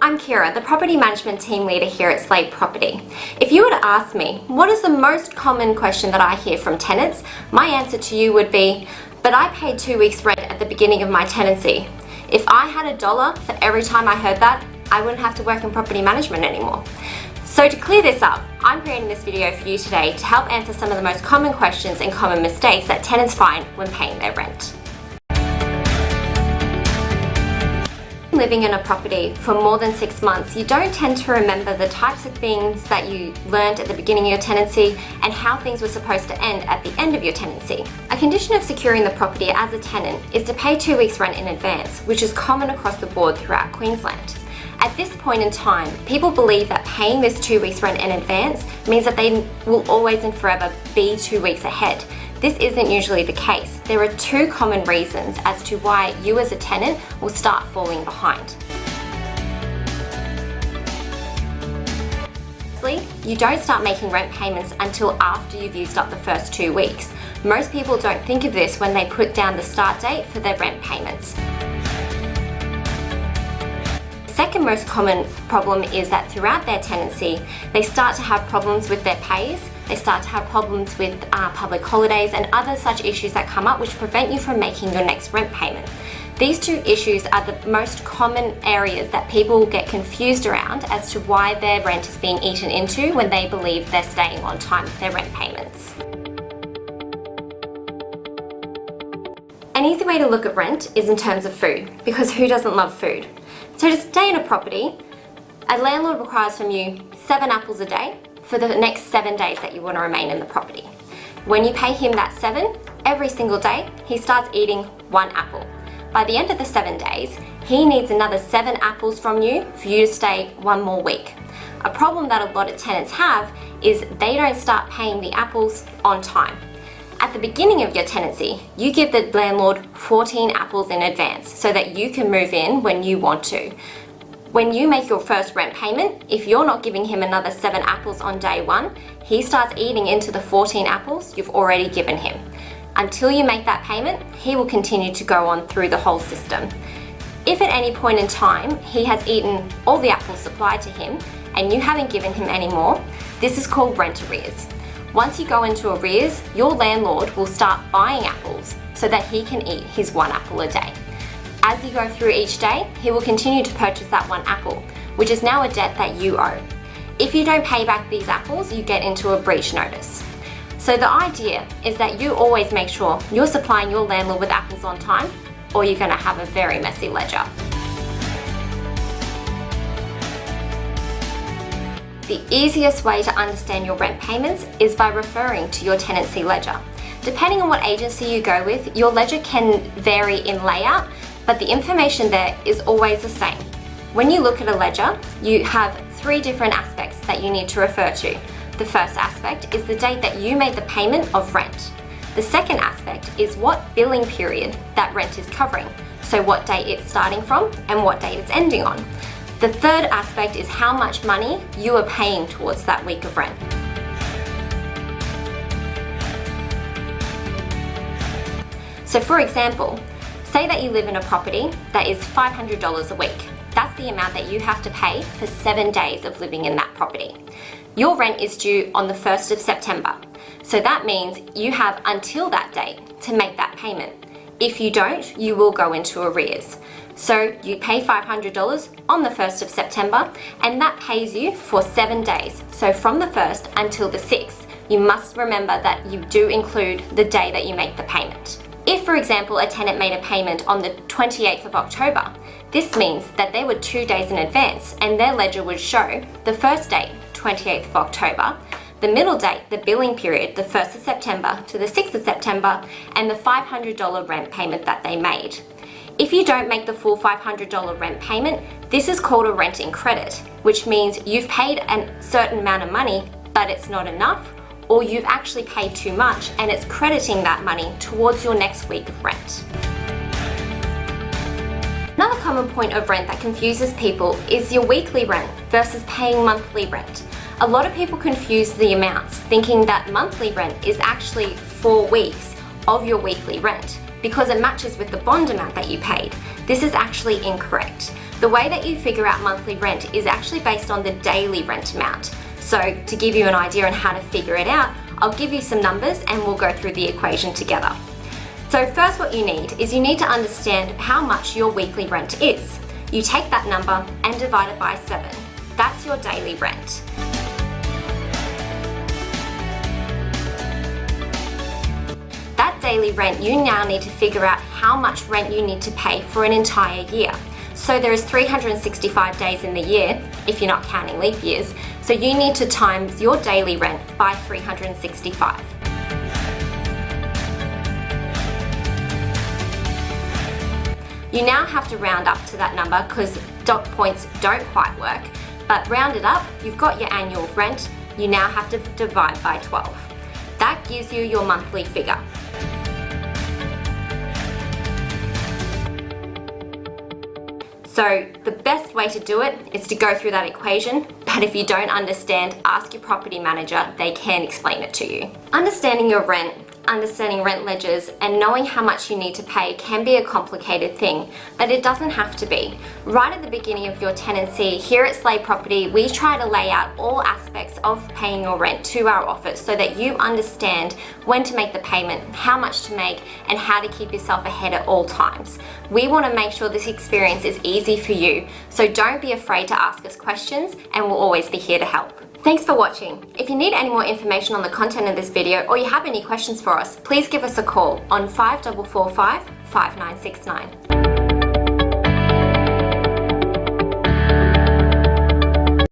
I'm Kira, the Property Management Team Leader here at Slade Property. If you were to ask me, what is the most common question that I hear from tenants, my answer to you would be, but I paid 2 weeks rent at the beginning of my tenancy. If I had $1 for every time I heard that, I wouldn't have to work in property management anymore. So to clear this up, I'm creating this video for you today to help answer some of the most common questions and common mistakes that tenants find when paying their rent. Living in a property for more than 6 months, you don't tend to remember the types of things that you learned at the beginning of your tenancy and how things were supposed to end at the end of your tenancy. A condition of securing the property as a tenant is to pay 2 weeks rent in advance, which is common across the board throughout Queensland. At this point in time, people believe that paying this 2 weeks rent in advance means that they will always and forever be 2 weeks ahead. This isn't usually the case. There are two common reasons as to why you as a tenant will start falling behind. Firstly, you don't start making rent payments until after you've used up the first 2 weeks. Most people don't think of this when they put down the start date for their rent payments. The second most common problem is that throughout their tenancy, they start to have problems with their pays, they start to have problems with public holidays and other such issues that come up which prevent you from making your next rent payment. These two issues are the most common areas that people get confused around as to why their rent is being eaten into when they believe they're staying on time with their rent payments. An easy way to look at rent is in terms of food, because who doesn't love food? So to stay in a property, a landlord requires from you 7 apples a day for the next 7 days that you want to remain in the property. When you pay him that 7, every single day, he starts eating 1 apple. By the end of the 7 days, he needs another 7 apples from you for you to stay 1 more week. A problem that a lot of tenants have is they don't start paying the apples on time. At the beginning of your tenancy, you give the landlord 14 apples in advance so that you can move in when you want to. When you make your first rent payment, if you're not giving him another 7 apples on day 1, he starts eating into the 14 apples you've already given him. Until you make that payment, he will continue to go on through the whole system. If at any point in time he has eaten all the apples supplied to him and you haven't given him any more, this is called rent arrears. Once you go into arrears, your landlord will start buying apples so that he can eat his 1 apple a day. As you go through each day, he will continue to purchase that 1 apple, which is now a debt that you owe. If you don't pay back these apples, you get into a breach notice. So the idea is that you always make sure you're supplying your landlord with apples on time, or you're going to have a very messy ledger. The easiest way to understand your rent payments is by referring to your tenancy ledger. Depending on what agency you go with, your ledger can vary in layout, but the information there is always the same. When you look at a ledger, you have 3 different aspects that you need to refer to. The first aspect is the date that you made the payment of rent. The second aspect is what billing period that rent is covering, so what date it's starting from and what date it's ending on. The third aspect is how much money you are paying towards that week of rent. So for example, say that you live in a property that is $500 a week. That's the amount that you have to pay for 7 days of living in that property. Your rent is due on the 1st of September. So that means you have until that date to make that payment. If you don't, you will go into arrears. So you pay $500 on the 1st of September and that pays you for 7 days. So from the 1st until the 6th, you must remember that you do include the day that you make the payment. If, for example, a tenant made a payment on the 28th of October, this means that they were 2 days in advance and their ledger would show the first date, 28th of October, the middle date, the billing period, the 1st of September to the 6th of September, and the $500 rent payment that they made. If you don't make the full $500 rent payment, this is called a rent in credit, which means you've paid a certain amount of money, but it's not enough, or you've actually paid too much and it's crediting that money towards your next week of rent. Another common point of rent that confuses people is your weekly rent versus paying monthly rent. A lot of people confuse the amounts, thinking that monthly rent is actually 4 weeks of your weekly rent because it matches with the bond amount that you paid. This is actually incorrect. The way that you figure out monthly rent is actually based on the daily rent amount. So to give you an idea on how to figure it out, I'll give you some numbers and we'll go through the equation together. So first what you need is you need to understand how much your weekly rent is. You take that number and divide it by 7. That's your daily rent. That daily rent, you now need to figure out how much rent you need to pay for an entire year. So there is 365 days in the year, if you're not counting leap years, so you need to times your daily rent by 365. You now have to round up to that number because dot points don't quite work, but round it up, you've got your annual rent, you now have to divide by 12. That gives you your monthly figure. So the best way to do it is to go through that equation, but if you don't understand, ask your property manager, they can explain it to you. Understanding your rent, understanding rent ledgers, and knowing how much you need to pay can be a complicated thing, but it doesn't have to be. Right at the beginning of your tenancy, here at Slade Property, we try to lay out all aspects of paying your rent to our office so that you understand when to make the payment, how much to make, and how to keep yourself ahead at all times. We want to make sure this experience is easy for you, so don't be afraid to ask us questions, and we'll always be here to help. Thanks for watching. If you need any more information on the content of this video or you have any questions for us, please give us a call on 5445 5969.